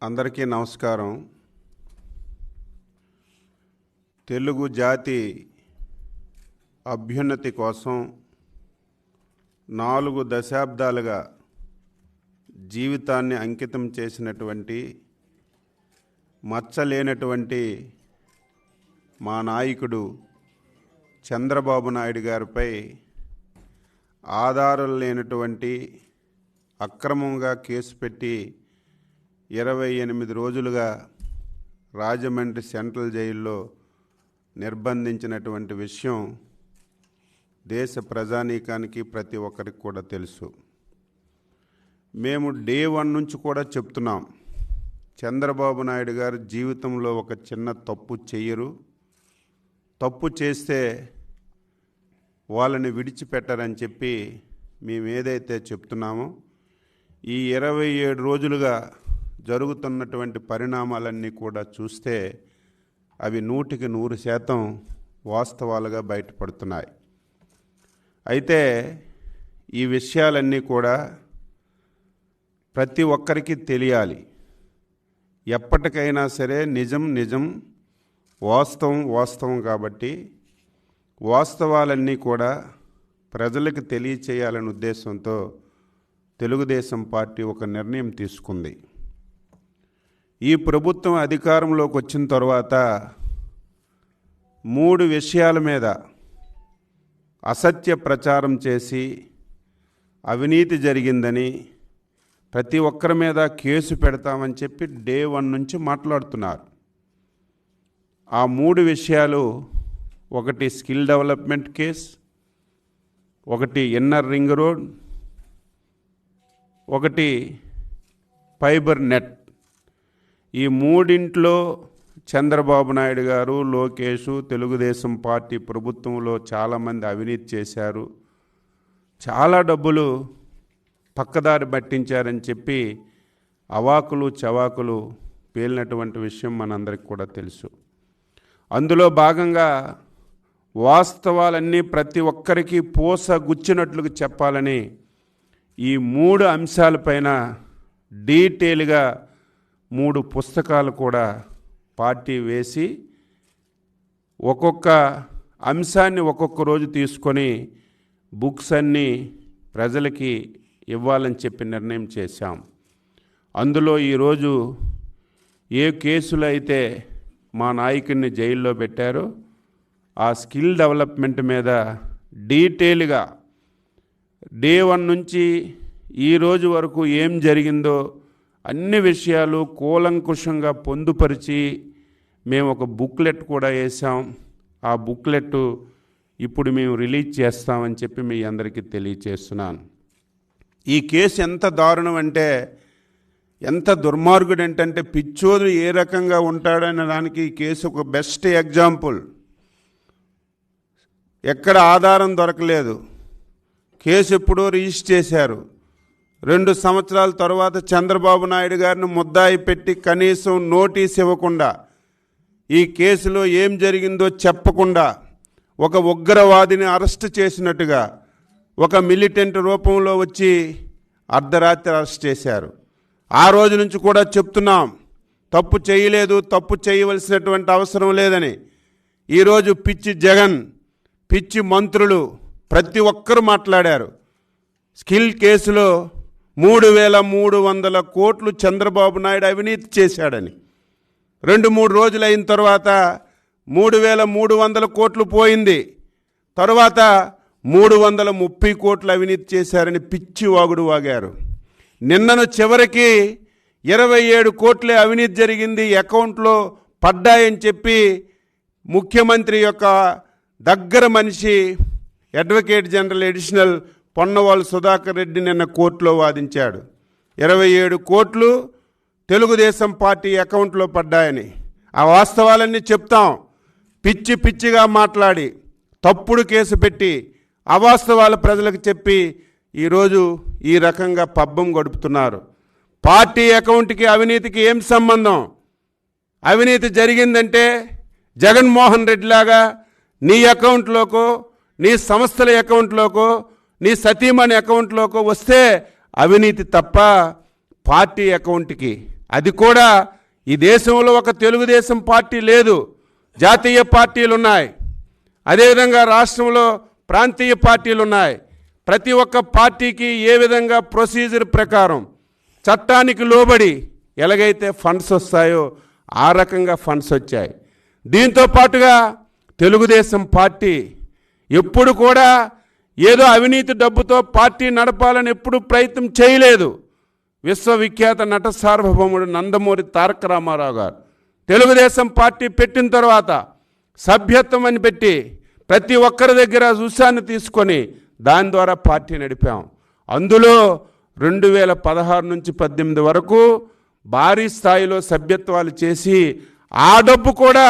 అందరికీ నమస్కారం. తెలుగు జాతి అభ్యున్నతి కోసం 4 దశాబ్దాలుగా జీవితాన్ని అంకితం చేసినటువంటి మచ్చలేనటువంటి మా నాయకుడు చంద్రబాబు నాయుడు గారిపై ఆధారాలు లేనటువంటి అక్రమంగా కేసు పెట్టి 28 రోజులుగా రాజమండ్రి సెంట్రల్ జైల్లో నిర్బంధించినటువంటి విషయం దేశ ప్రజానీకానికి ప్రతి ఒక్కరికి కూడా తెలుసు. మేము డే 1 నుంచి కూడా చెప్తున్నాం, చంద్రబాబు నాయుడు గారు జీవితంలో ఒక చిన్న తప్పు చెయ్యరు, తప్పు చేస్తే వాళ్ళని విడిచిపెట్టరని చెప్పి మేము ఏదైతే చెప్తున్నామో ఈ 27 రోజులుగా జరుగుతున్నటువంటి పరిణామాలన్నీ కూడా చూస్తే అవి 100% వాస్తవాలుగా బయటపడుతున్నాయి. అయితే ఈ విషయాలన్నీ కూడా ప్రతి ఒక్కరికి తెలియాలి. ఎప్పటికైనా సరే నిజం వాస్తవం కాబట్టి వాస్తవాలన్నీ కూడా ప్రజలకు తెలియచేయాలనే ఉద్దేశంతో తెలుగుదేశం పార్టీ ఒక నిర్ణయం తీసుకుంది. ఈ ప్రభుత్వం అధికారంలోకి వచ్చిన తర్వాత 3 విషయాల మీద అసత్య ప్రచారం చేసి అవినీతి జరిగిందని ప్రతి ఒక్కరి మీద కేసు పెడతామని చెప్పి డే 1 నుంచి మాట్లాడుతున్నారు. ఆ 3 విషయాలు, ఒకటి స్కిల్ డెవలప్మెంట్ కేస్, ఒకటి ఇన్నర్ రింగ్ రోడ్, ఒకటి ఫైబర్ నెట్. ఈ 3 చంద్రబాబు నాయుడు గారు, లోకేష్, తెలుగుదేశం పార్టీ ప్రభుత్వంలో చాలామంది అవినీతి చేశారు, చాలా డబ్బులు పక్కదారి పట్టించారని చెప్పి అవాకులు చవాకులు పేలినటువంటి విషయం మనందరికి కూడా తెలుసు. అందులో భాగంగా వాస్తవాలన్నీ ప్రతి ఒక్కరికి పూసగుచ్చినట్లుగా చెప్పాలని ఈ 3 అంశాలపైన డీటెయిల్గా 3 పుస్తకాలు కూడా పార్టీ వేసి ఒక్కొక్క అంశాన్ని ఒక్కొక్క రోజు తీసుకొని బుక్స్ అన్నీ ప్రజలకి ఇవ్వాలని చెప్పి నిర్ణయం చేశాం. అందులో ఈరోజు ఏ కేసులు అయితే మా నాయకుడిని జైల్లో పెట్టారో ఆ స్కిల్ డెవలప్మెంట్ మీద డీటెయిల్గా డే 1 నుంచి ఈ రోజు వరకు ఏం జరిగిందో అన్ని విషయాలు కూలంకుషంగా పొందుపరిచి మేము ఒక బుక్లెట్ కూడా వేసాం. ఆ బుక్లెట్ ఇప్పుడు మేము రిలీజ్ చేస్తామని చెప్పి మీ అందరికీ తెలియచేస్తున్నాను. ఈ కేసు ఎంత దారుణం అంటే, ఎంత దుర్మార్గుడు అంటే పిచ్చోడు ఏ రకంగా ఉంటాడనే దానికి ఈ కేసు ఒక బెస్ట్ ఎగ్జాంపుల్. ఎక్కడ ఆధారం దొరకలేదు, కేసు ఎప్పుడో రిజిస్టర్ చేశారు. 2 సంవత్సరాల తర్వాత చంద్రబాబు నాయుడు గారిని ముద్దాయి పెట్టి కనీసం నోటీస్ ఇవ్వకుండా, ఈ కేసులో ఏం జరిగిందో చెప్పకుండా ఒక ఉగ్రవాదిని అరెస్ట్ చేసినట్టుగా ఒక మిలిటెంట్ రూపంలో వచ్చి అర్ధరాత్రి అరెస్ట్ చేశారు. ఆ రోజు నుంచి కూడా చెప్తున్నాం, తప్పు చేయలేదు, తప్పు చేయవలసినటువంటి అవసరం లేదని. ఈరోజు పిచ్చి జగన్, పిచ్చి మంత్రులు ప్రతి ఒక్కరు మాట్లాడారు. స్కిల్ కేసులో 3,300 కోట్లు చంద్రబాబు నాయుడు అవినీతి చేశాడని. 2-3 రోజులు అయిన తర్వాత 3,300 కోట్లు పోయింది. తర్వాత 330 కోట్లు అవినీతి చేశారని పిచ్చి వాగుడు వాగారు. నిన్నను చివరికి 27 కోట్లే అవినీతి జరిగింది, అకౌంట్లో పడ్డాయని చెప్పి ముఖ్యమంత్రి యొక్క దగ్గర మనిషి advocate general additional Ponnavolu Sudhakar Reddy నిన్న కోర్టులో వాదించాడు. 27 కోట్లు తెలుగుదేశం పార్టీ అకౌంట్లో పడ్డాయని. ఆ వాస్తవాలన్నీ చెప్తాం. పిచ్చిగా మాట్లాడి తప్పుడు కేసు పెట్టి అవాస్తవాలు ప్రజలకు చెప్పి ఈరోజు ఈ రకంగా పబ్బం గడుపుతున్నారు. పార్టీ అకౌంట్కి అవినీతికి ఏం సంబంధం? అవినీతి జరిగిందంటే జగన్మోహన్ రెడ్డి లాగా నీ అకౌంట్లోకో, నీ సంస్థల అకౌంట్లోకో, నీ సతీమణి అకౌంట్లోకి వస్తే అవినీతి తప్ప పార్టీ అకౌంట్కి అది కూడా ఈ దేశంలో ఒక తెలుగుదేశం పార్టీ లేదు, జాతీయ పార్టీలు ఉన్నాయి. అదేవిధంగా రాష్ట్రంలో ప్రాంతీయ పార్టీలు ఉన్నాయి. ప్రతి ఒక్క పార్టీకి ఏ విధంగా ప్రొసీజర్ ప్రకారం చట్టానికి లోబడి ఎలాగైతే ఫండ్స్ వస్తాయో ఆ రకంగా ఫండ్స్ వచ్చాయి. దీంతో పాటుగా తెలుగుదేశం పార్టీ ఎప్పుడు కూడా ఏదో అవినీతి డబ్బుతో పార్టీ నడపాలని ఎప్పుడు ప్రయత్నం చేయలేదు. విశ్వవిఖ్యాత నట సార్వభౌముడు నందమూరి తారక రామారావు గారు తెలుగుదేశం పార్టీ పెట్టిన తర్వాత సభ్యత్వం అని పెట్టి ప్రతి ఒక్కరి దగ్గర రుసాన్ని తీసుకొని దాని ద్వారా పార్టీ నడిపాం. అందులో 2016 నుంచి 18 వరకు భారీ స్థాయిలో సభ్యత్వాలు చేసి ఆ డబ్బు కూడా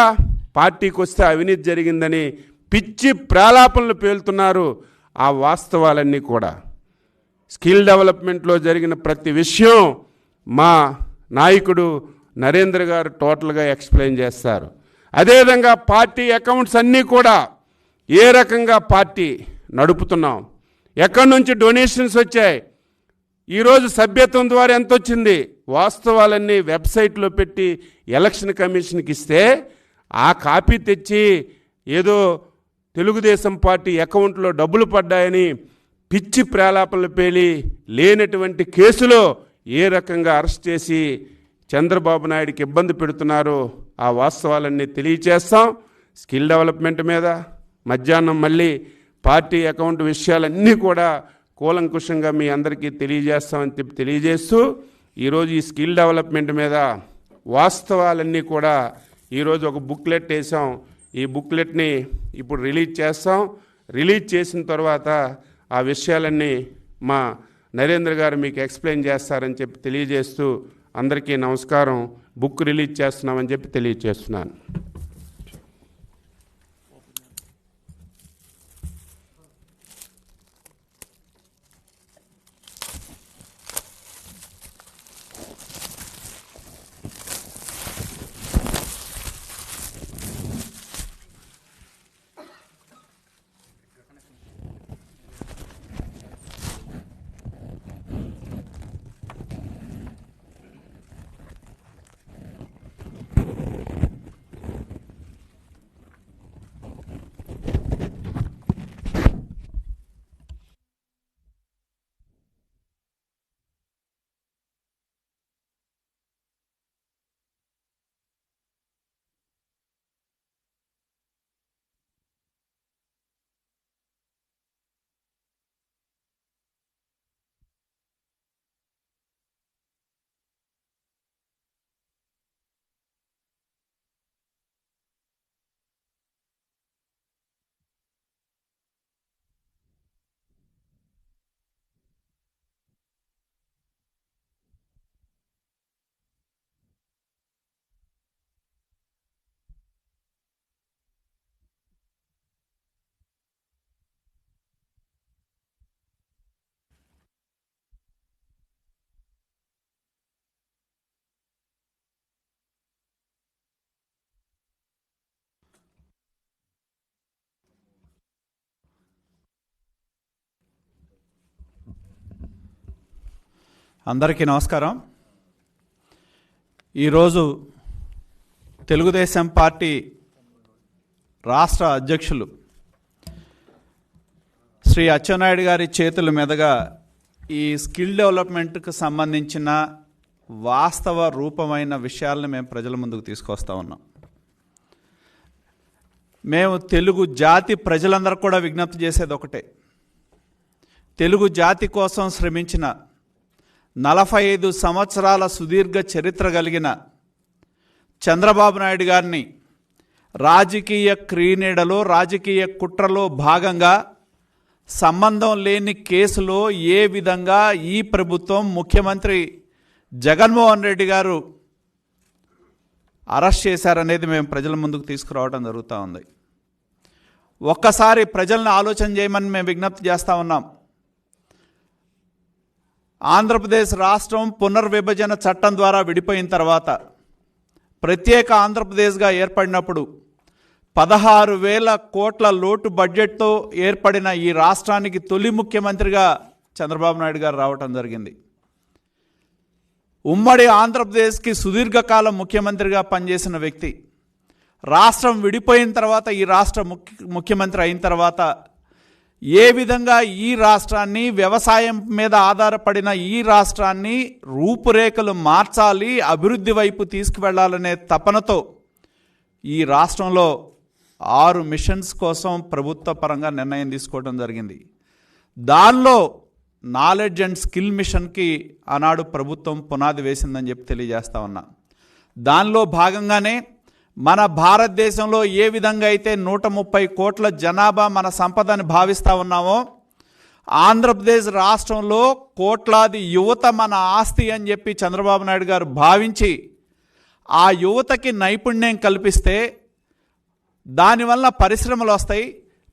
పార్టీకి వస్తే అవినీతి జరిగిందని పిచ్చి ప్రాలాపనలు పేలుతున్నారు. ఆ వాస్తవాలన్నీ కూడా స్కిల్ డెవలప్మెంట్లో జరిగిన ప్రతి విషయం మా నాయకుడు నరేంద్ర గారు టోటల్గా ఎక్స్ప్లెయిన్ చేస్తారు. అదేవిధంగా పార్టీ అకౌంట్స్ అన్నీ కూడా ఏ రకంగా పార్టీ నడుపుతున్నాం, ఎక్కడి నుంచి డొనేషన్స్ వచ్చాయి, ఈరోజు సభ్యత్వం ద్వారా ఎంత వచ్చింది, వాస్తవాలన్నీ వెబ్సైట్లో పెట్టి ఎలక్షన్ కమిషన్కి ఇస్తే ఆ కాపీ తెచ్చి ఏదో తెలుగుదేశం పార్టీ అకౌంట్లో డబ్బులు పడ్డాయని పిచ్చి ప్రేలాపనలు పేలి లేనటువంటి కేసులో ఏ రకంగా అరెస్ట్ చేసి చంద్రబాబు నాయుడికి ఇబ్బంది పెడుతున్నారో ఆ వాస్తవాలన్నీ తెలియచేస్తాం. స్కిల్ డెవలప్మెంట్ మీద మధ్యాహ్నం మళ్ళీ పార్టీ అకౌంట్ విషయాలన్నీ కూడా కూలంకుషంగా మీ అందరికీ తెలియజేస్తామని చెప్పి తెలియజేస్తూ ఈరోజు ఈ స్కిల్ డెవలప్మెంట్ మీద వాస్తవాలన్నీ కూడా ఈరోజు ఒక బుక్లెట్ వేసాం. ఈ బుక్లెట్ని ఇప్పుడు రిలీజ్ చేస్తాం. రిలీజ్ చేసిన తర్వాత ఆ విషయాలన్నీ మా నరేంద్ర గారు మీకు ఎక్స్ప్లెయిన్ చేస్తారని చెప్పి తెలియజేస్తూ అందరికీ నమస్కారం. బుక్ రిలీజ్ చేస్తున్నామని చెప్పి తెలియజేస్తున్నాను. అందరికీ నమస్కారం. ఈరోజు తెలుగుదేశం పార్టీ రాష్ట్ర అధ్యక్షులు శ్రీ అచ్చెన్నాయుడు గారి చేతుల మీదుగా ఈ స్కిల్ డెవలప్మెంట్కి సంబంధించిన వాస్తవ రూపమైన విషయాలను మేము ప్రజల ముందుకు తీసుకొస్తా ఉన్నాం. మేము తెలుగు జాతి ప్రజలందరూ కూడా విజ్ఞప్తి చేసేది ఒకటే, తెలుగు జాతి కోసం శ్రమించిన 45 సంవత్సరాల సుదీర్ఘ చరిత్ర కలిగిన చంద్రబాబు నాయుడు గారిని రాజకీయ క్రీనీడలో రాజకీయ కుట్రలో భాగంగా సంబంధం లేని కేసులో ఏ విధంగా ఈ ప్రభుత్వం ముఖ్యమంత్రి జగన్మోహన్ రెడ్డి గారు అరెస్ట్ చేశారనేది మేము ప్రజల ముందుకు తీసుకురావడం జరుగుతూ ఉంది. ఒక్కసారి ప్రజలను ఆలోచన చేయమని మేము విజ్ఞప్తి చేస్తూ ఉన్నాం. ఆంధ్రప్రదేశ్ రాష్ట్రం పునర్విభజన చట్టం ద్వారా విడిపోయిన తర్వాత ప్రత్యేక ఆంధ్రప్రదేశ్గా ఏర్పడినప్పుడు 16,000 కోట్ల లోటు బడ్జెట్తో ఏర్పడిన ఈ రాష్ట్రానికి తొలి ముఖ్యమంత్రిగా చంద్రబాబు నాయుడు గారు రావటం జరిగింది. ఉమ్మడి ఆంధ్రప్రదేశ్కి సుదీర్ఘకాలం ముఖ్యమంత్రిగా పనిచేసిన వ్యక్తి. రాష్ట్రం విడిపోయిన తర్వాత ఈ రాష్ట్ర ముఖ్యమంత్రి అయిన తర్వాత ఏ విధంగా ఈ రాష్ట్రాన్ని, వ్యవసాయం మీద ఆధారపడిన ఈ రాష్ట్రాన్ని రూపురేఖలు మార్చాలి, అభివృద్ధి వైపు తీసుకువెళ్లాలనే తపనతో ఈ రాష్ట్రంలో 6 మిషన్స్ కోసం ప్రభుత్వ పరంగా నిర్ణయం తీసుకోవడం జరిగింది. దానిలో నాలెడ్జ్ అండ్ స్కిల్ మిషన్కి ఆనాడు ప్రభుత్వం పునాది వేసిందని చెప్పి తెలియజేస్తా ఉన్నా. దానిలో భాగంగానే మన భారతదేశంలో ఏ విధంగా అయితే 130 కోట్ల జనాభా మన సంపదని భావిస్తూ ఉన్నామో, ఆంధ్రప్రదేశ్ రాష్ట్రంలో కోట్లాది యువత మన ఆస్తి అని చెప్పి చంద్రబాబు నాయుడు గారు భావించి ఆ యువతకి నైపుణ్యం కల్పిస్తే దానివల్ల పరిశ్రమలు వస్తాయి,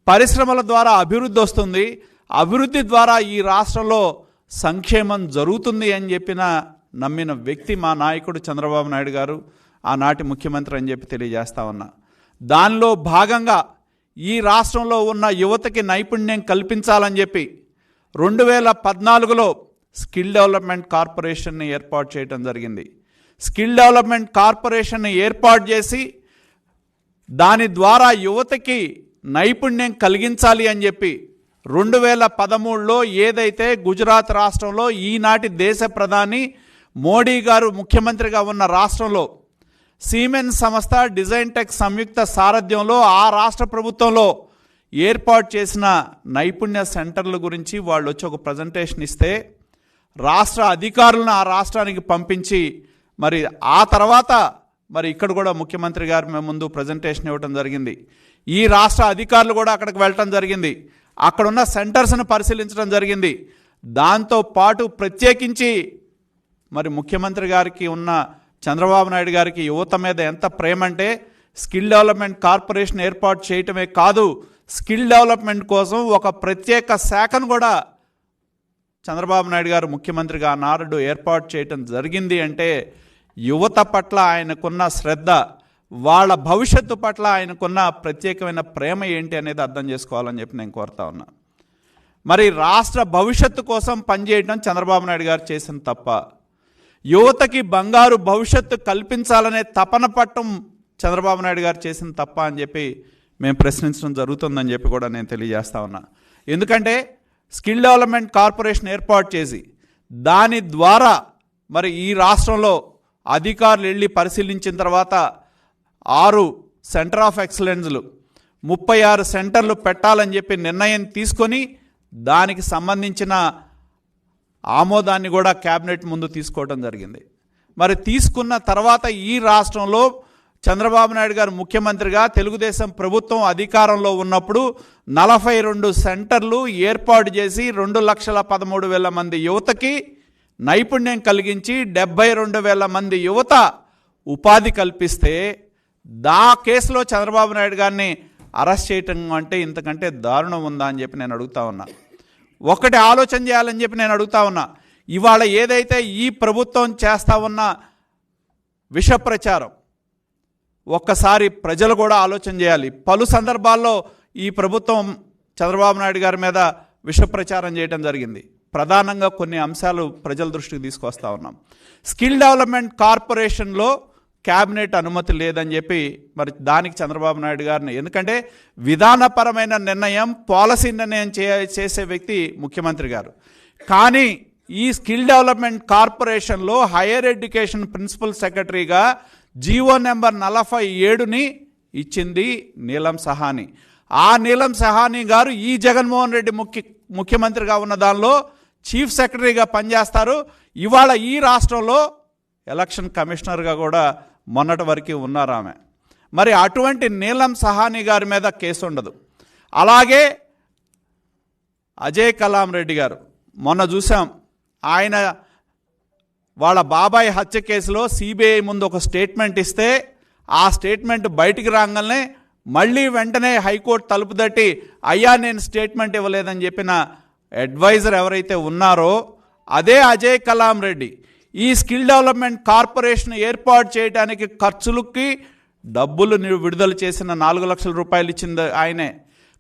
పరిశ్రమల ద్వారా అభివృద్ధి వస్తుంది, అభివృద్ధి ద్వారా ఈ రాష్ట్రంలో సంక్షేమం జరుగుతుంది అని నమ్మిన వ్యక్తి మా నాయకుడు చంద్రబాబు నాయుడు గారు, ఆనాటి ముఖ్యమంత్రి అని చెప్పి తెలియజేస్తా ఉన్నా. దానిలో భాగంగా ఈ రాష్ట్రంలో ఉన్న యువతకి నైపుణ్యం కల్పించాలని చెప్పి 2014లో స్కిల్ డెవలప్మెంట్ కార్పొరేషన్ని ఏర్పాటు చేయడం జరిగింది. స్కిల్ డెవలప్మెంట్ కార్పొరేషన్ని ఏర్పాటు చేసి దాని ద్వారా యువతకి నైపుణ్యం కలిగించాలి అని చెప్పి 2013లో ఏదైతే గుజరాత్ రాష్ట్రంలో ఈనాటి దేశ ప్రధాని మోడీ గారు ముఖ్యమంత్రిగా ఉన్న రాష్ట్రంలో సిమెన్స్ సంస్థ, డిజైన్ టెక్ సంయుక్త సారథ్యంలో ఆ రాష్ట్ర ప్రభుత్వంలో ఏర్పాటు చేసిన నైపుణ్య సెంటర్ల గురించి వాళ్ళు వచ్చి ఒక ప్రజెంటేషన్ ఇస్తే రాష్ట్ర అధికారులను ఆ రాష్ట్రానికి పంపించి మరి ఆ తర్వాత మరి ఇక్కడ కూడా ముఖ్యమంత్రి గారు మేము ముందు ప్రజెంటేషన్ ఇవ్వడం జరిగింది. ఈ రాష్ట్ర అధికారులు కూడా అక్కడికి వెళ్ళటం జరిగింది, అక్కడున్న సెంటర్స్ను పరిశీలించడం జరిగింది. దాంతో పాటు ప్రత్యేకించి మరి ముఖ్యమంత్రి గారికి ఉన్న చంద్రబాబు నాయుడు గారికి యువత మీద ఎంత ప్రేమ అంటే స్కిల్ డెవలప్మెంట్ కార్పొరేషన్ ఏర్పాటు చేయటమే కాదు, స్కిల్ డెవలప్మెంట్ కోసం ఒక ప్రత్యేక శాఖను కూడా చంద్రబాబు నాయుడు గారు ముఖ్యమంత్రిగా ఆనాడు ఏర్పాటు చేయటం జరిగింది. అంటే యువత పట్ల ఆయనకున్న శ్రద్ధ, వాళ్ళ భవిష్యత్తు పట్ల ఆయనకున్న ప్రత్యేకమైన ప్రేమ ఏంటి అనేది అర్థం చేసుకోవాలని చెప్పి నేను కోరుతా ఉన్నా. మరి రాష్ట్ర భవిష్యత్తు కోసం పనిచేయడం చంద్రబాబు నాయుడు గారు చేసిన తప్ప, యువతకి బంగారు భవిష్యత్తు కల్పించాలనే తపన పట్టం చంద్రబాబు నాయుడు గారు చేసిన తప్ప అని చెప్పి మేము ప్రశ్నించడం జరుగుతుందని చెప్పి కూడా నేను తెలియజేస్తా ఉన్నా. ఎందుకంటే స్కిల్ డెవలప్మెంట్ కార్పొరేషన్ ఏర్పాటు చేసి దాని ద్వారా మరి ఈ రాష్ట్రంలో అధికారులు వెళ్ళి పరిశీలించిన తర్వాత 6 సెంటర్ ఆఫ్ ఎక్సలెన్స్లు 36 సెంటర్లు పెట్టాలని చెప్పి నిర్ణయం తీసుకొని దానికి సంబంధించిన ఆమోదాన్ని కూడా క్యాబినెట్ ముందు తీసుకోవడం జరిగింది. మరి తీసుకున్న తర్వాత ఈ రాష్ట్రంలో చంద్రబాబు నాయుడు గారు ముఖ్యమంత్రిగా, తెలుగుదేశం ప్రభుత్వం అధికారంలో ఉన్నప్పుడు 42 సెంటర్లు ఏర్పాటు చేసి 2,13,000 మంది యువతకి నైపుణ్యం కలిగించి 72,000 మంది యువత ఉపాధి కల్పిస్తే దా కేసులో చంద్రబాబు నాయుడు గారిని అరెస్ట్ చేయటం అంటే ఇంతకంటే దారుణం ఉందా అని చెప్పి నేను అడుగుతా ఉన్నా. ఒకటి ఆలోచన చేయాలని చెప్పి నేను అడుగుతా ఉన్నా. ఇవాళ ఏదైతే ఈ ప్రభుత్వం చేస్తా ఉన్న విష ప్రచారం, ఒక్కసారి ప్రజలు కూడా ఆలోచన చేయాలి. పలు సందర్భాల్లో ఈ ప్రభుత్వం చంద్రబాబు నాయుడు గారి మీద విష ప్రచారం చేయడం జరిగింది. ప్రధానంగా కొన్ని అంశాలు ప్రజల దృష్టికి తీసుకొస్తా ఉన్నాం. స్కిల్ డెవలప్మెంట్ కార్పొరేషన్లో క్యాబినెట్ అనుమతి లేదని చెప్పి మరి దానికి చంద్రబాబు నాయుడు గారిని, ఎందుకంటే విధానపరమైన నిర్ణయం, పాలసీ నిర్ణయం చేసే వ్యక్తి ముఖ్యమంత్రి గారు. కానీ ఈ స్కిల్ డెవలప్మెంట్ కార్పొరేషన్లో హైయర్ ఎడ్యుకేషన్ ప్రిన్సిపల్ సెక్రటరీగా జీవో నెంబర్ 47ని ఇచ్చింది నీలం సహాని. ఆ నీలం సహాని గారు ఈ జగన్మోహన్ రెడ్డి ముఖ్యమంత్రిగా ఉన్న దానిలో చీఫ్ సెక్రటరీగా పనిచేస్తారు. ఇవాళ ఈ రాష్ట్రంలో ఎలక్షన్ కమిషనర్గా కూడా మొన్నటి వరకు ఉన్నారు ఆమె. మరి అటువంటి నీలం సహాని గారి మీద కేసు ఉండదు. అలాగే అజయ్ కలాం రెడ్డి గారు మొన్న చూసాం, ఆయన వాళ్ళ బాబాయ్ హత్య కేసులో సిబిఐ ముందు ఒక స్టేట్మెంట్ ఇస్తే ఆ స్టేట్మెంట్ బయటికి రాగానే మళ్ళీ వెంటనే హైకోర్టు తలుపు తట్టి అయ్యా నేను స్టేట్మెంట్ ఇవ్వలేదని చెప్పిన అడ్వైజర్ ఎవరైతే ఉన్నారో అదే అజయ్ కలాం రెడ్డి ఈ స్కిల్ డెవలప్మెంట్ కార్పొరేషన్ ఏర్పాటు చేయడానికి ఖర్చులకి డబ్బులు విడుదల చేసిన 4 లక్షల రూపాయలు ఇచ్చింది ఆయనే.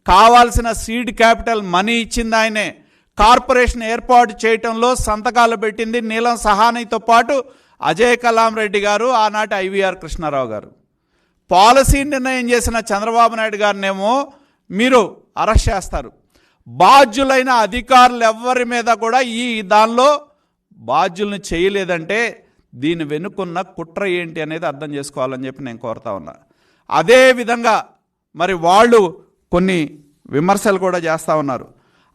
కావాల్సిన సీడ్ క్యాపిటల్ మనీ ఇచ్చింది ఆయనే. కార్పొరేషన్ ఏర్పాటు చేయటంలో సంతకాలు పెట్టింది నీలం సహానితో పాటు అజయ్ కలాం రెడ్డి గారు, ఆనాటి ఐవీఆర్ కృష్ణారావు గారు. పాలసీ నిర్ణయం చేసిన చంద్రబాబు నాయుడు గారినేమో మీరు అరెస్ట్ చేస్తారు. బాధ్యులైన అధికారులు ఎవరి మీద కూడా ఈ దానిలో బాధ్యులను చేయలేదంటే దీని వెనుకున్న కుట్ర ఏంటి అనేది అర్థం చేసుకోవాలని చెప్పి నేను కోరుతా ఉన్నా. అదేవిధంగా మరి వాళ్ళు కొన్ని విమర్శలు కూడా చేస్తూ ఉన్నారు.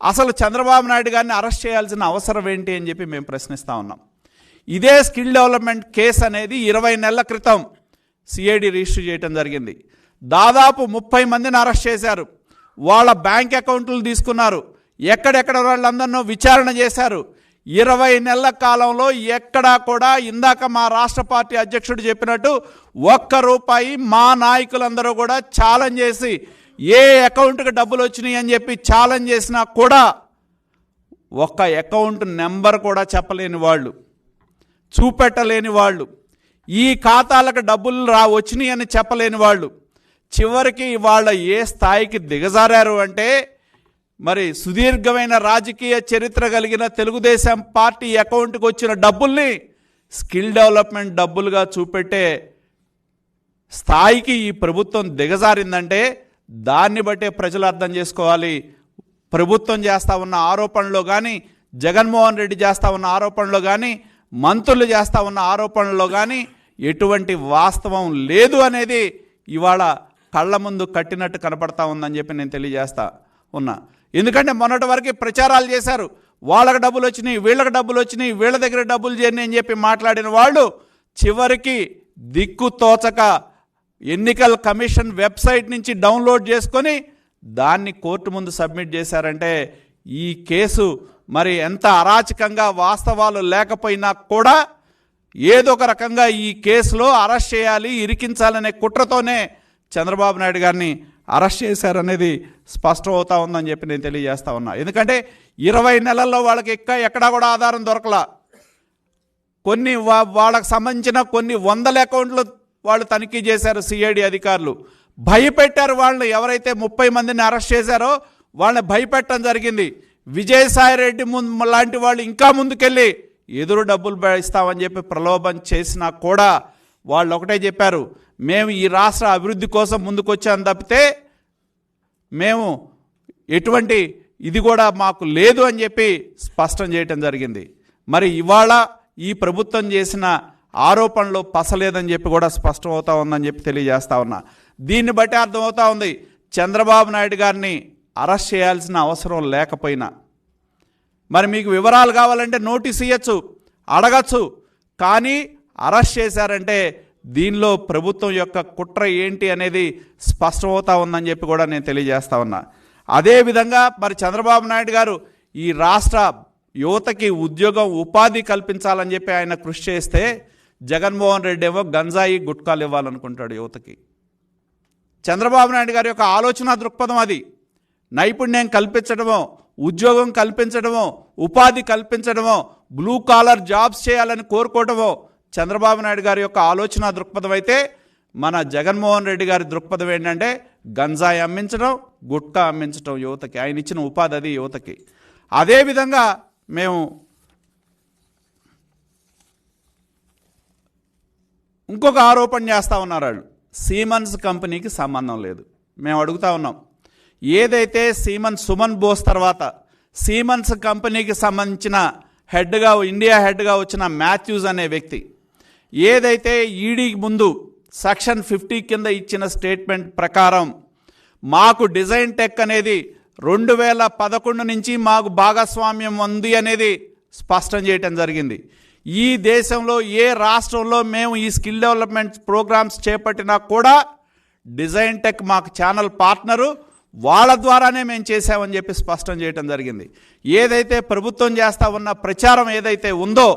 అసలు చంద్రబాబు నాయుడు గారిని అరెస్ట్ చేయాల్సిన అవసరం ఏంటి అని చెప్పి మేము ప్రశ్నిస్తూ ఉన్నాం. ఇదే స్కిల్ డెవలప్మెంట్ కేసు అనేది 20 నెలల క్రితం సిఐడి రిజిస్టర్ చేయడం జరిగింది. దాదాపు 30 మందిని అరెస్ట్ చేశారు. వాళ్ళ బ్యాంక్ అకౌంట్లు తీసుకున్నారు. ఎక్కడెక్కడ వాళ్ళందరినో విచారణ చేశారు. 20 నెలల కాలంలో ఎక్కడా కూడా ఇందాక మా రాష్ట్ర పార్టీ అధ్యక్షుడు చెప్పినట్టు ₹1 మా నాయకులందరూ కూడా ఛాలెంజ్ చేసి ఏ అకౌంట్కి డబ్బులు వచ్చినాయి అని చెప్పి ఛాలెంజ్ చేసినా కూడా ఒక్క అకౌంట్ నెంబర్ కూడా చెప్పలేని వాళ్ళు, చూపెట్టలేని వాళ్ళు, ఈ ఖాతాలకు డబ్బులు వచ్చినాయి అని చెప్పలేని వాళ్ళు, చివరికి వాళ్ళ ఏ స్థాయికి దిగజారారు అంటే మరి సుదీర్ఘమైన రాజకీయ చరిత్ర కలిగిన తెలుగుదేశం పార్టీ అకౌంట్కి వచ్చిన డబ్బుల్ని స్కిల్ డెవలప్మెంట్ డబ్బులుగా చూపెట్టే స్థాయికి ఈ ప్రభుత్వం దిగజారిందంటే దాన్ని బట్టే ప్రజలు అర్థం చేసుకోవాలి. ప్రభుత్వం చేస్తూ ఉన్న ఆరోపణలో కానీ, జగన్మోహన్ రెడ్డి చేస్తూ ఉన్న ఆరోపణలో కానీ, మంత్రులు చేస్తూ ఉన్న ఆరోపణలో కానీ ఎటువంటి వాస్తవం లేదు అనేది ఇవాళ కళ్ళ ముందు కట్టినట్టు కనపడతా ఉందని చెప్పి నేను తెలియజేస్తా ఉన్నా. ఎందుకంటే మొన్నటి వరకు ప్రచారాలు చేశారు, వాళ్ళకి డబ్బులు వచ్చినాయి, వీళ్ళకి డబ్బులు వచ్చినాయి, వీళ్ళ దగ్గర డబ్బులు చేరినాయి అని చెప్పి మాట్లాడిన వాళ్ళు చివరికి దిక్కు తోచక ఎన్నికల కమిషన్ వెబ్సైట్ నుంచి డౌన్లోడ్ చేసుకొని దాన్ని కోర్టు ముందు సబ్మిట్ చేశారంటే ఈ కేసు మరి ఎంత అరాచకంగా వాస్తవాలు లేకపోయినా కూడా ఏదో ఒక రకంగా ఈ కేసులో అరెస్ట్ చేయాలి, ఇరికించాలనే కుట్రతోనే చంద్రబాబు నాయుడు గారిని అరెస్ట్ చేశారనేది స్పష్టం అవుతా ఉందని చెప్పి నేను తెలియజేస్తా ఉన్నా. ఎందుకంటే 20 నెలల్లో వాళ్ళకి ఎక్కడా కూడా ఆధారం దొరకలా. కొన్ని వాళ్ళకి సంబంధించిన కొన్ని 100 అకౌంట్లు వాళ్ళు తనిఖీ చేశారు సిఐడి అధికారులు. భయపెట్టారు వాళ్ళని. ఎవరైతే 30 మందిని అరెస్ట్ చేశారో వాళ్ళని భయపెట్టడం జరిగింది. విజయసాయి రెడ్డి లాంటి వాళ్ళు ఇంకా ముందుకెళ్ళి ఎదురు డబ్బులు ఇస్తామని చెప్పి ప్రలోభం చేసినా కూడా వాళ్ళు ఒకటే చెప్పారు, మేము ఈ రాష్ట్ర అభివృద్ధి కోసం ముందుకొచ్చాం తప్పితే మేము ఎటువంటి ఇది కూడా మాకు లేదు అని చెప్పి స్పష్టం చేయటం జరిగింది. మరి ఇవాళ ఈ ప్రభుత్వం చేసిన ఆరోపణలు పసలేదని చెప్పి కూడా స్పష్టం అవుతా ఉందని చెప్పి తెలియజేస్తా ఉన్నా. దీన్ని బట్టి అర్థమవుతా ఉంది చంద్రబాబు నాయుడు గారిని అరెస్ట్ చేయాల్సిన అవసరం లేకపోయినా. మరి మీకు వివరాలు కావాలంటే నోటీస్ ఇవ్వచ్చు, అడగచ్చు, కానీ అరెస్ట్ చేశారంటే దీనిలో ప్రభుత్వం యొక్క కుట్ర ఏంటి అనేది స్పష్టమవుతా ఉందని చెప్పి కూడా నేను తెలియజేస్తా ఉన్నా. అదేవిధంగా మరి చంద్రబాబు నాయుడు గారు ఈ రాష్ట్ర యువతకి ఉద్యోగం ఉపాధి కల్పించాలని చెప్పి ఆయన కృషి చేస్తే జగన్మోహన్ రెడ్డి ఏమో గంజాయి గుట్కాలు ఇవ్వాలనుకుంటాడు యువతకి. చంద్రబాబు నాయుడు గారి యొక్క ఆలోచన దృక్పథం అది. నైపుణ్యం కల్పించడమో, ఉద్యోగం కల్పించడమో, ఉపాధి కల్పించడమో, బ్లూ కాలర్ జాబ్స్ చేయాలని కోరుకోవడమో చంద్రబాబు నాయుడు గారి యొక్క ఆలోచన దృక్పథం అయితే, మన జగన్మోహన్ రెడ్డి గారి దృక్పథం ఏంటంటే గంజాయి అమ్మించడం, గుట్కా అమ్మించడం యువతకి. ఆయన ఇచ్చిన ఉపాధి అది యువతకి. అదేవిధంగా మేము ఇంకొక ఆరోపణ చేస్తూ ఉన్నారు వాళ్ళు, సీమన్స్ కంపెనీకి సంబంధం లేదు. మేము అడుగుతా ఉన్నాం, ఏదైతే సుమన్ బోస్ తర్వాత సీమన్స్ కంపెనీకి సంబంధించిన హెడ్గా, ఇండియా హెడ్గా వచ్చిన మాథ్యూస్ అనే వ్యక్తి ఏదైతే ఈడీకి ముందు సెక్షన్ 50 కింద ఇచ్చిన స్టేట్మెంట్ ప్రకారం మాకు డిజైన్ టెక్ అనేది 2011 నుంచి మాకు భాగస్వామ్యం ఉంది అనేది స్పష్టం చేయటం జరిగింది. ఈ దేశంలో ఏ రాష్ట్రంలో మేము ఈ స్కిల్ డెవలప్మెంట్ ప్రోగ్రామ్స్ చేపట్టినా కూడా డిజైన్ టెక్ మాకు ఛానల్ పార్ట్నరు, వాళ్ళ ద్వారానే మేము చేసామని చెప్పి స్పష్టం చేయటం జరిగింది. ఏదైతే ప్రభుత్వం చేస్తూ ఉన్న ప్రచారం ఏదైతే ఉందో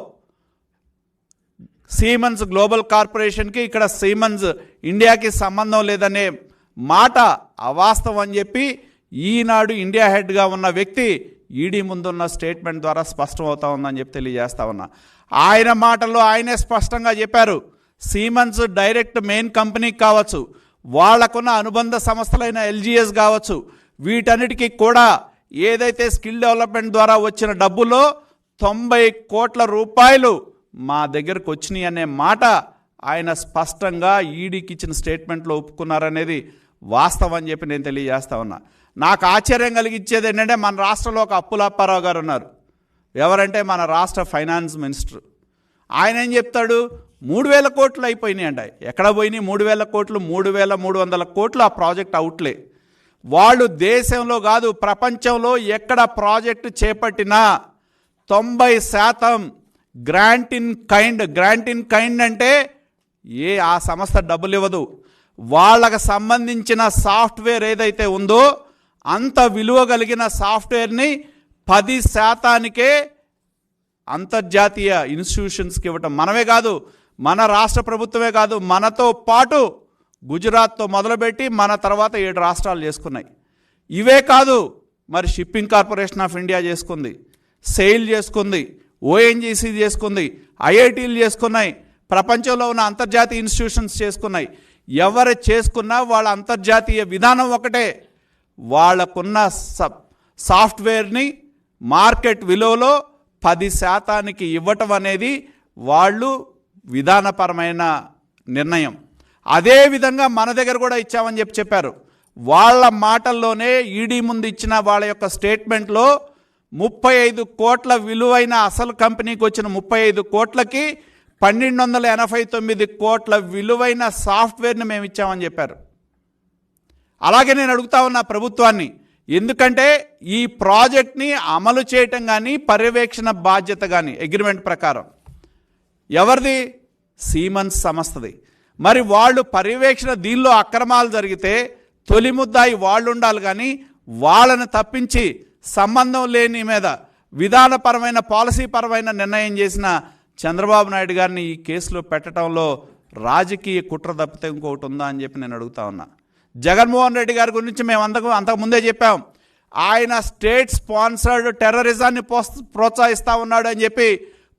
సీమన్స్ గ్లోబల్ కార్పొరేషన్కి, ఇక్కడ సీమన్స్ ఇండియాకి సంబంధం లేదనే మాట అవాస్తవం అని చెప్పి ఈనాడు ఇండియా హెడ్గా ఉన్న వ్యక్తి ఈడీ ముందున్న స్టేట్మెంట్ ద్వారా స్పష్టం అవుతా ఉందని చెప్పి తెలియజేస్తా ఉన్నా. ఆయన మాటల్లో ఆయనే స్పష్టంగా చెప్పారు, సీమన్స్ డైరెక్ట్ మెయిన్ కంపెనీ కావచ్చు, వాళ్లకున్న అనుబంధ సంస్థలైన ఎల్జీఎస్ కావచ్చు, వీటన్నిటికీ కూడా ఏదైతే స్కిల్ డెవలప్మెంట్ ద్వారా వచ్చిన డబ్బులో 90 కోట్ల రూపాయలు మా దగ్గరకు వచ్చినాయి అనే మాట ఆయన స్పష్టంగా ఈడీకి ఇచ్చిన స్టేట్మెంట్లో ఒప్పుకున్నారనేది వాస్తవం అని చెప్పి నేను తెలియజేస్తా ఉన్నా. నాకు ఆశ్చర్యం కలిగించేది ఏంటంటే మన రాష్ట్రంలో ఒక అప్పుల అప్పారావు గారు ఉన్నారు. ఎవరంటే మన రాష్ట్ర ఫైనాన్స్ మినిస్టర్. ఆయన ఏం చెప్తాడు, 3,000 కోట్లు అయిపోయినాయి అంట. ఎక్కడ పోయినాయి 3,000 కోట్లు? 3,300 కోట్లు ఆ ప్రాజెక్ట్ అవుట్లే. వాళ్ళు దేశంలో కాదు ప్రపంచంలో ఎక్కడ ప్రాజెక్టు చేపట్టినా 90% గ్రాంట్ ఇన్ కైండ్ అంటే ఆ సంస్థ డబ్బులు ఇవ్వదు. వాళ్ళకు సంబంధించిన సాఫ్ట్వేర్ ఏదైతే ఉందో అంత విలువ కలిగిన సాఫ్ట్వేర్ని 10%కే అంతర్జాతీయ ఇన్స్టిట్యూషన్స్కి ఇవ్వటం. మనమే కాదు, మన రాష్ట్ర ప్రభుత్వమే కాదు, మనతో పాటు గుజరాత్తో మొదలుపెట్టి మన తర్వాత 7 రాష్ట్రాలు చేసుకున్నాయి. ఇవే కాదు, మరి షిప్పింగ్ కార్పొరేషన్ ఆఫ్ ఇండియా చేసుకుంది, సెయిల్ చేసుకుంది, ఓఎన్జీసీ చేసుకుంది, ఐఐటీలు చేసుకున్నాయి, ప్రపంచంలో ఉన్న అంతర్జాతీయ ఇన్స్టిట్యూషన్స్ చేసుకున్నాయి. ఎవరు చేసుకున్నా వాళ్ళ అంతర్జాతీయ విధానం ఒకటే. వాళ్ళకున్న సాఫ్ట్వేర్ని మార్కెట్ విలువలో 10%కి ఇవ్వటం అనేది వాళ్ళు విధానపరమైన నిర్ణయం. అదేవిధంగా మన దగ్గర కూడా ఇచ్చామని చెప్పారు. వాళ్ళ మాటల్లోనే ఈడీ ముందు ఇచ్చిన వాళ్ళ యొక్క స్టేట్మెంట్లో 35 కోట్ల విలువైన అసలు కంపెనీకి వచ్చిన 35 కోట్లకి 1,289 కోట్ల విలువైన సాఫ్ట్వేర్ని మేము ఇచ్చామని చెప్పారు. అలాగే నేను అడుగుతా ఉన్నా ప్రభుత్వాన్ని, ఎందుకంటే ఈ ప్రాజెక్ట్ని అమలు చేయటం కానీ పర్యవేక్షణ బాధ్యత కానీ అగ్రిమెంట్ ప్రకారం ఎవరిది? సీమన్స్ సంస్థది. మరి వాళ్ళు పర్యవేక్షణ దీనిలో అక్రమాలు జరిగితే తొలి ముద్దాయి వాళ్ళు ఉండాలి, కానీ వాళ్ళని తప్పించి సంబంధం లేని మీద విధానపరమైన పాలసీపరమైన నిర్ణయం చేసిన చంద్రబాబు నాయుడు గారిని ఈ కేసులో పెట్టడంలో రాజకీయ కుట్ర తప్పితే ఇంకొకటి ఉందా అని చెప్పి నేను అడుగుతా ఉన్నా. జగన్మోహన్ రెడ్డి గారి గురించి మేము అంతకుముందే చెప్పాం. ఆయన స్టేట్ స్పాన్సర్డ్ టెర్రరిజాన్ని ప్రోత్సహిస్తూ ఉన్నాడు అని చెప్పి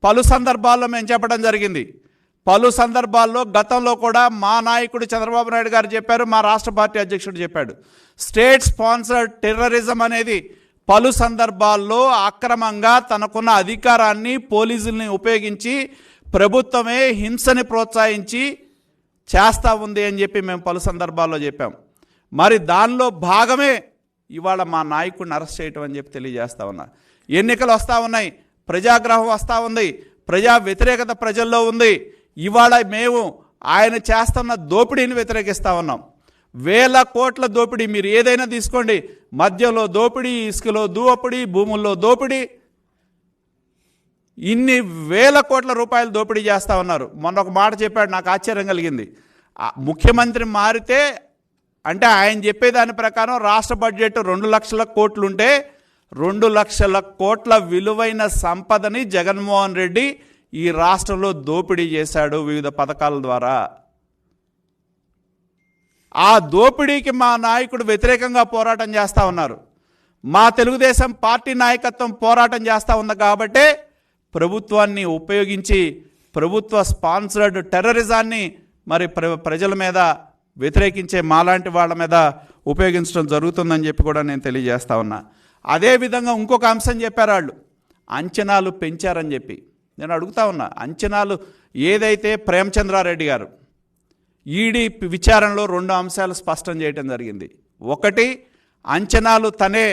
పలు సందర్భాల్లో మేము చెప్పడం జరిగింది. పలు సందర్భాల్లో గతంలో కూడా మా నాయకుడు చంద్రబాబు నాయుడు గారు చెప్పారు, మా రాష్ట్ర పార్టీ అధ్యక్షుడు చెప్పాడు. స్టేట్ స్పాన్సర్డ్ టెర్రరిజం అనేది పలు సందర్భాల్లో అక్రమంగా తనకున్న అధికారాన్ని పోలీసుల్ని ఉపయోగించి ప్రభుత్వమే హింసని ప్రోత్సహించి చేస్తూ ఉంది అని చెప్పి మేము పలు సందర్భాల్లో చెప్పాం. మరి దానిలో భాగమే ఇవాళ మా నాయకుడిని అరెస్ట్ చేయటం అని చెప్పి తెలియజేస్తా ఉన్నా. ఎన్నికలు వస్తూ ఉన్నాయి, ప్రజాగ్రహం వస్తూ ఉంది, ప్రజా వ్యతిరేకత ప్రజల్లో ఉంది. ఇవాళ మేము ఆయన చేస్తున్న దోపిడీని వ్యతిరేకిస్తూ ఉన్నాం. 1,000 కోట్ల దోపిడీ మీరు ఏదైనా తీసుకోండి, మద్యంలో దోపిడీ, ఇసుకలో దోపిడీ, భూముల్లో దోపిడీ, ఇన్ని 1,000 కోట్ల రూపాయలు దోపిడీ చేస్తూ ఉన్నారు. మొన్న ఒక మాట చెప్పాడు, నాకు ఆశ్చర్యం కలిగింది. ముఖ్యమంత్రి మారితే అంటే ఆయన చెప్పేదాని ప్రకారం రాష్ట్ర బడ్జెట్ 2 లక్షల కోట్లు ఉంటే 2 లక్షల కోట్ల విలువైన సంపదని జగన్మోహన్ రెడ్డి ఈ రాష్ట్రంలో దోపిడీ చేశాడు వివిధ పథకాల ద్వారా. ఆ దోపిడీకి మా నాయకుడు వ్యతిరేకంగా పోరాటం చేస్తూ ఉన్నారు. మా తెలుగుదేశం పార్టీ నాయకత్వం పోరాటం చేస్తూ ఉంది కాబట్టే ప్రభుత్వాన్ని ఉపయోగించి ప్రభుత్వ స్పాన్సర్డ్ టెర్రరిజాన్ని మరి ప్రజల మీద వ్యతిరేకించే మాలాంటి వాళ్ళ మీద ఉపయోగించడం జరుగుతుందని చెప్పి కూడా నేను తెలియజేస్తా ఉన్నా. అదేవిధంగా ఇంకొక అంశం చెప్పారు వాళ్ళు, అంచనాలు పెంచారని చెప్పి. నేను అడుగుతా ఉన్నా, అంచనాలు ఏదైతే ప్రేమచంద్రారెడ్డి గారు ఈడీ విచారణలో 2 అంశాలు స్పష్టం చేయడం జరిగింది. ఒకటి, అంచనాలు తనే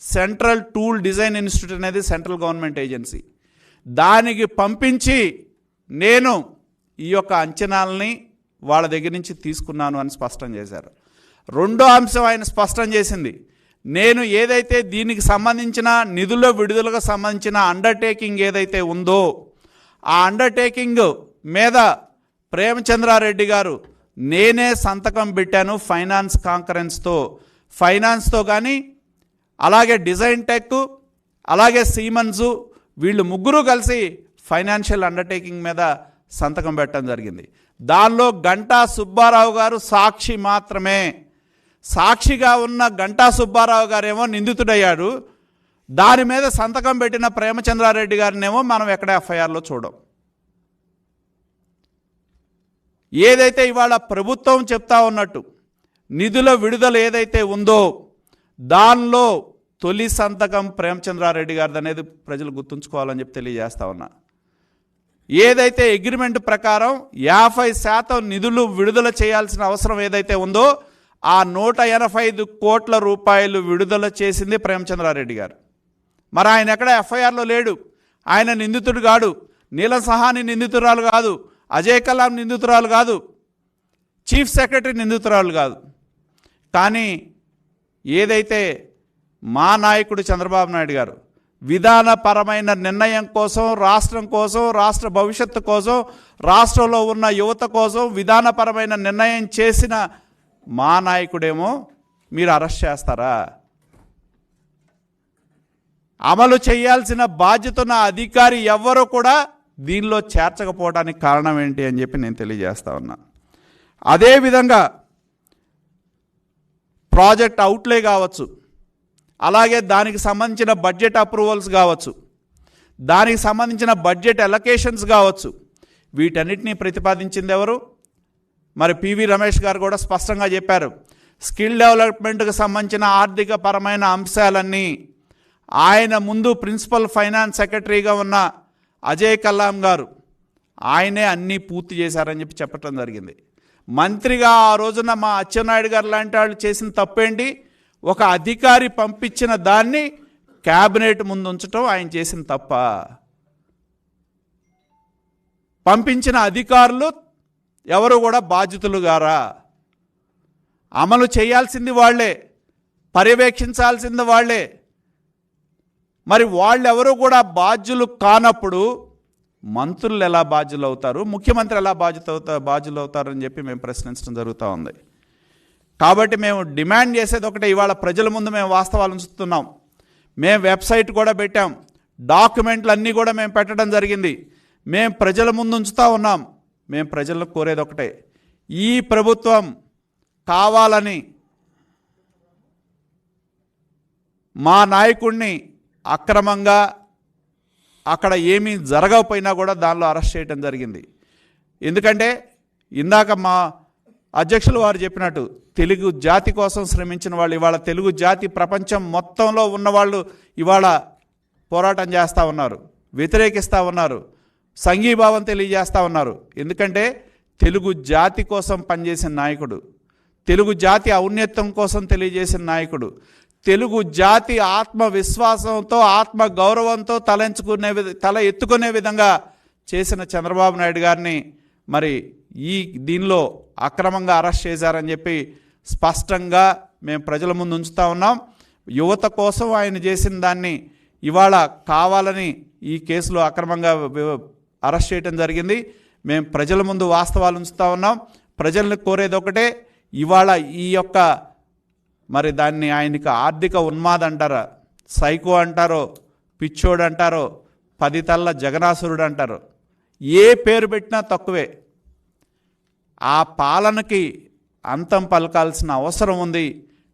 సెంట్రల్ టూల్ డిజైన్ ఇన్స్టిట్యూట్ అనేది సెంట్రల్ గవర్నమెంట్ ఏజెన్సీ, దానికి పంపించి నేను ఈ యొక్క అంచనాలని వాళ్ళ దగ్గర నుంచి తీసుకున్నాను అని స్పష్టం చేశారు. రెండో అంశం ఆయన స్పష్టం చేసింది, నేను ఏదైతే దీనికి సంబంధించిన నిధుల విడుదలకు సంబంధించిన అండర్టేకింగ్ ఏదైతే ఉందో ఆ అండర్టేకింగ్ మీద ప్రేమచంద్రారెడ్డి గారు నేనే సంతకం పెట్టాను ఫైనాన్స్తో కానీ అలాగే డిజైన్ టెక్ అలాగే సీమన్స్ వీళ్ళు ముగ్గురు కలిసి ఫైనాన్షియల్ అండర్టేకింగ్ మీద సంతకం పెట్టడం జరిగింది. దానిలో గంటా సుబ్బారావు గారు సాక్షి మాత్రమే. సాక్షిగా ఉన్న గంటా సుబ్బారావు గారేమో నిందితుడయ్యాడు. దాని మీద సంతకం పెట్టిన ప్రేమచంద్రారెడ్డి గారినేమో మనం ఎక్కడ ఎఫ్ఐఆర్లో చూడం. ఏదైతే ఇవాళ ప్రభుత్వం చెప్తా ఉన్నట్టు నిధుల విడుదల ఏదైతే ఉందో దానిలో తొలి సంతకం ప్రేమచంద్రారెడ్డి గారిది అనేది ప్రజలు గుర్తుంచుకోవాలని చెప్పి తెలియజేస్తా ఉన్నా. ఏదైతే అగ్రిమెంట్ ప్రకారం 50% నిధులు విడుదల చేయాల్సిన అవసరం ఏదైతే ఉందో ఆ 185 కోట్ల రూపాయలు విడుదల చేసింది ప్రేమచంద్రారెడ్డి గారు. మరి ఆయన ఎక్కడ ఎఫ్ఐఆర్లో లేడు, ఆయన నిందితుడు కాడు, నీలం సహాని నిందితురాలు కాదు, అజయ్ కలాం నిందితురాలు కాదు, చీఫ్ సెక్రటరీ నిందితురాలు కాదు. కానీ ఏదైతే మా నాయకుడు చంద్రబాబు నాయుడు గారు విధానపరమైన నిర్ణయం కోసం, రాష్ట్రం కోసం, రాష్ట్ర భవిష్యత్తు కోసం, రాష్ట్రంలో ఉన్న యువత కోసం విధానపరమైన నిర్ణయం చేసిన మా నాయకుడేమో మీరు అరెస్ట్ చేస్తారా? అమలు చేయాల్సిన బాధ్యత ఉన్న అధికారి ఎవ్వరూ కూడా దీనిలో చేర్చకపోవడానికి కారణం ఏంటి అని చెప్పి నేను తెలియజేస్తా ఉన్నా. అదేవిధంగా ప్రాజెక్ట్ అవుట్లే కావచ్చు, అలాగే దానికి సంబంధించిన బడ్జెట్ అప్రూవల్స్ కావచ్చు, దానికి సంబంధించిన బడ్జెట్ అలొకేషన్స్ కావచ్చు, వీటన్నిటినీ ప్రతిపాదించింది ఎవరు? మరి పివి రమేష్ గారు కూడా స్పష్టంగా చెప్పారు. స్కిల్ డెవలప్మెంట్కి సంబంధించిన ఆర్థిక పరమైన అంశాలన్నీ ఆయన ముందు ప్రిన్సిపల్ ఫైనాన్స్ సెక్రటరీగా ఉన్న అజయ్ కలాం గారు ఆయనే అన్నీ పూర్తి చేశారని చెప్పి చెప్పడం జరిగింది. మంత్రిగా ఆ రోజున మా అచ్చెన్నాయుడు గారు లాంటి వాళ్ళు చేసిన తప్పేంటి? ఒక అధికారి పంపించిన దాన్ని క్యాబినెట్ ముందు ఉంచడం ఆయన చేసిన తప్ప? పంపించిన అధికారులు ఎవరు కూడా బాధ్యతలు గారా? అమలు చేయాల్సింది వాళ్ళే, పర్యవేక్షించాల్సింది వాళ్ళే. మరి వాళ్ళెవరూ కూడా బాధ్యులు కానప్పుడు మంత్రులు ఎలా బాధ్యులు అవుతారు, ముఖ్యమంత్రి ఎలా బాధ్యులు అవుతారని చెప్పి మేము ప్రశ్నించడం జరుగుతూ ఉంది. కాబట్టి మేము డిమాండ్ చేసేది ఒకటే, ఇవాళ ప్రజల ముందు మేము వాస్తవాలు ఉంచుతున్నాం. మేము వెబ్సైట్ కూడా పెట్టాం, డాక్యుమెంట్లు అన్నీ కూడా మేము పెట్టడం జరిగింది. మేము ప్రజల ముందు ఉంచుతూ ఉన్నాం. మేము ప్రజలను కోరేది ఒకటే, ఈ ప్రభుత్వం కావాలని మా నాయకుడిని అక్రమంగా అక్కడ ఏమీ జరగకపోయినా కూడా దానిలో అరెస్ట్ చేయడం జరిగింది. ఎందుకంటే ఇందాక మా అధ్యక్షులు వారు చెప్పినట్టు తెలుగు జాతి కోసం శ్రమించిన వాళ్ళు, ఇవాళ తెలుగు జాతి ప్రపంచం మొత్తంలో ఉన్నవాళ్ళు ఇవాళ పోరాటం చేస్తూ ఉన్నారు, వ్యతిరేకిస్తూ ఉన్నారు, సంఘీభావం తెలియజేస్తూ ఉన్నారు. ఎందుకంటే తెలుగు జాతి కోసం పనిచేసిన నాయకుడు, తెలుగు జాతి ఔన్నత్యం కోసం తెలియజేసిన నాయకుడు, తెలుగు జాతి ఆత్మవిశ్వాసంతో, ఆత్మ గౌరవంతో తల ఎత్తుకునే విధంగా చేసిన చంద్రబాబు నాయుడు గారిని మరి దీనిలో అక్రమంగా అరెస్ట్ చేశారని చెప్పి స్పష్టంగా మేము ప్రజల ముందు ఉంచుతూ ఉన్నాం. యువత కోసం ఆయన చేసిన దాన్ని ఇవాళ కావాలని ఈ కేసులో అక్రమంగా అరెస్ట్ చేయడం జరిగింది. మేము ప్రజల ముందు వాస్తవాలు ఉంచుతూ ఉన్నాం. ప్రజల్ని కోరేది ఒకటే, ఇవాళ ఈ యొక్క మరి దాన్ని ఆయనకి ఆర్థిక ఉన్మాదం అంటారా, సైకో అంటారో, పిచ్చోడు అంటారో, 10 తల్ల జగనాసురుడు అంటారు, ఏ పేరు పెట్టినా తక్కువే. ఆ పాలనకి అంతం పలకాల్సిన అవసరం ఉంది.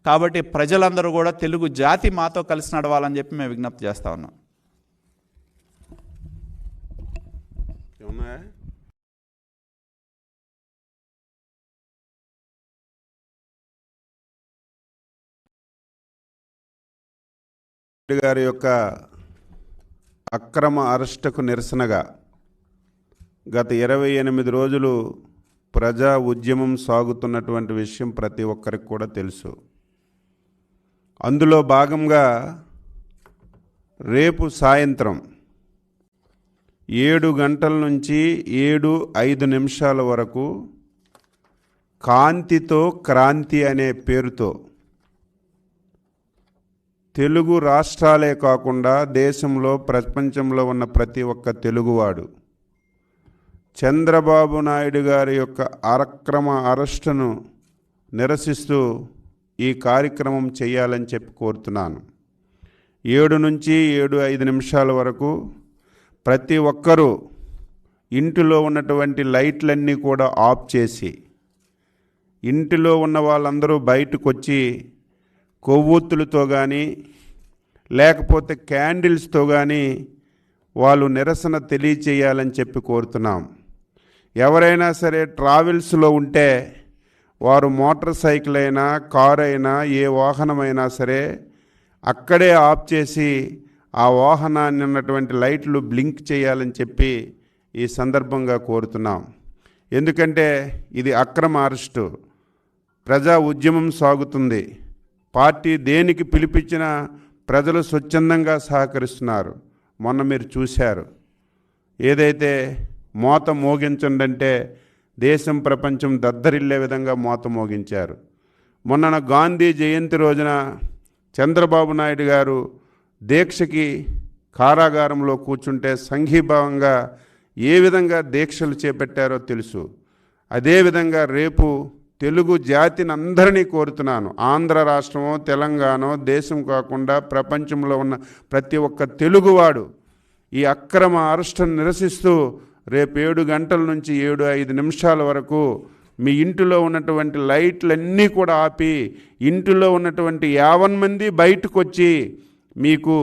కాబట్టి ప్రజలందరూ కూడా తెలుగు జాతి మాతో కలిసి నడవాలని చెప్పి మేము విజ్ఞప్తి చేస్తూ ఉన్నాం. గారి యొక్క అక్రమ అరెస్టుకు నిరసనగా గత 28 రోజులు ప్రజా ఉద్యమం సాగుతున్నటువంటి విషయం ప్రతి ఒక్కరికి కూడా తెలుసు. అందులో భాగంగా రేపు సాయంత్రం 7 గంటల నుంచి 7:05 వరకు కాంతితో క్రాంతి అనే పేరుతో తెలుగు రాష్ట్రాలే కాకుండా దేశంలో, ప్రపంచంలో ఉన్న ప్రతి ఒక్క తెలుగువాడు చంద్రబాబు నాయుడు గారి యొక్క అక్రమ అరెస్టును నిరసిస్తూ ఈ కార్యక్రమం చేయాలని చెప్పి కోరుతున్నాను. 7 నుంచి 7:05 వరకు ప్రతి ఒక్కరూ ఇంటిలో ఉన్నటువంటి లైట్లన్నీ కూడా ఆఫ్ చేసి, ఇంటిలో ఉన్న వాళ్ళందరూ బయటకు వచ్చి కొవ్వొత్తులతో కానీ లేకపోతే క్యాండిల్స్తో కానీ వాళ్ళు నిరసన తెలియచేయాలని చెప్పి కోరుతున్నాం. ఎవరైనా సరే ట్రావెల్స్లో ఉంటే వారు మోటార్ సైకిల్ అయినా, కారు అయినా, ఏ వాహనమైనా సరే అక్కడే ఆఫ్ చేసి ఆ వాహనాన్ని ఉన్నటువంటి లైట్లు బ్లింక్ చేయాలని చెప్పి ఈ సందర్భంగా కోరుతున్నాం. ఎందుకంటే ఇది అక్రమ అరెస్టు, ప్రజా ఉద్యమం సాగుతుంది. పార్టీ దేనికి పిలిపించినా ప్రజలు స్వచ్ఛందంగా సహకరిస్తున్నారు. మొన్న మీరు చూశారు, ఏదైతే మోత మోగించండి అంటే దేశం ప్రపంచం దద్దరిల్లే విధంగా మోత మోగించారు. మొన్న గాంధీ జయంతి రోజున చంద్రబాబు నాయుడు గారు దీక్షకి కారాగారంలో కూర్చుంటే సంఘీభావంగా ఏ విధంగా దీక్షలు చేపట్టారో తెలుసు. అదేవిధంగా రేపు తెలుగు జాతిని అందరినీ కోరుతున్నాను, ఆంధ్ర రాష్ట్రమో తెలంగాణ దేశం కాకుండా ప్రపంచంలో ఉన్న ప్రతి ఒక్క తెలుగువాడు ఈ అక్రమ అరెస్టును నిరసిస్తూ రేపు 7 గంటల నుంచి 7:05 వరకు మీ ఇంటిలో ఉన్నటువంటి లైట్లన్నీ కూడా ఆపి ఇంటిలో ఉన్నటువంటి 50 మంది బయటకు వచ్చి మీకు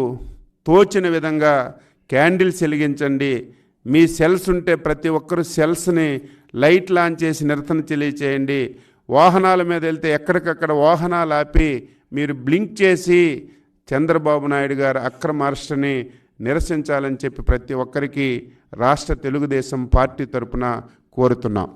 తోచిన విధంగా క్యాండిల్స్ వెలిగించండి. మీ సెల్స్ ఉంటే ప్రతి ఒక్కరు సెల్స్ని లైట్ లాంచ్ చేసి నిరసన తెలియచేయండి. వాహనాల మీద వెళ్తే ఎక్కడికక్కడ వాహనాలు ఆపి మీరు బ్లింక్ చేసి చంద్రబాబు నాయుడు గారు అక్రమ అరెస్టుని నిరసించాలని చెప్పి ప్రతి ఒక్కరికి రాష్ట్ర తెలుగుదేశం పార్టీ తరపున కోరుతున్నాం.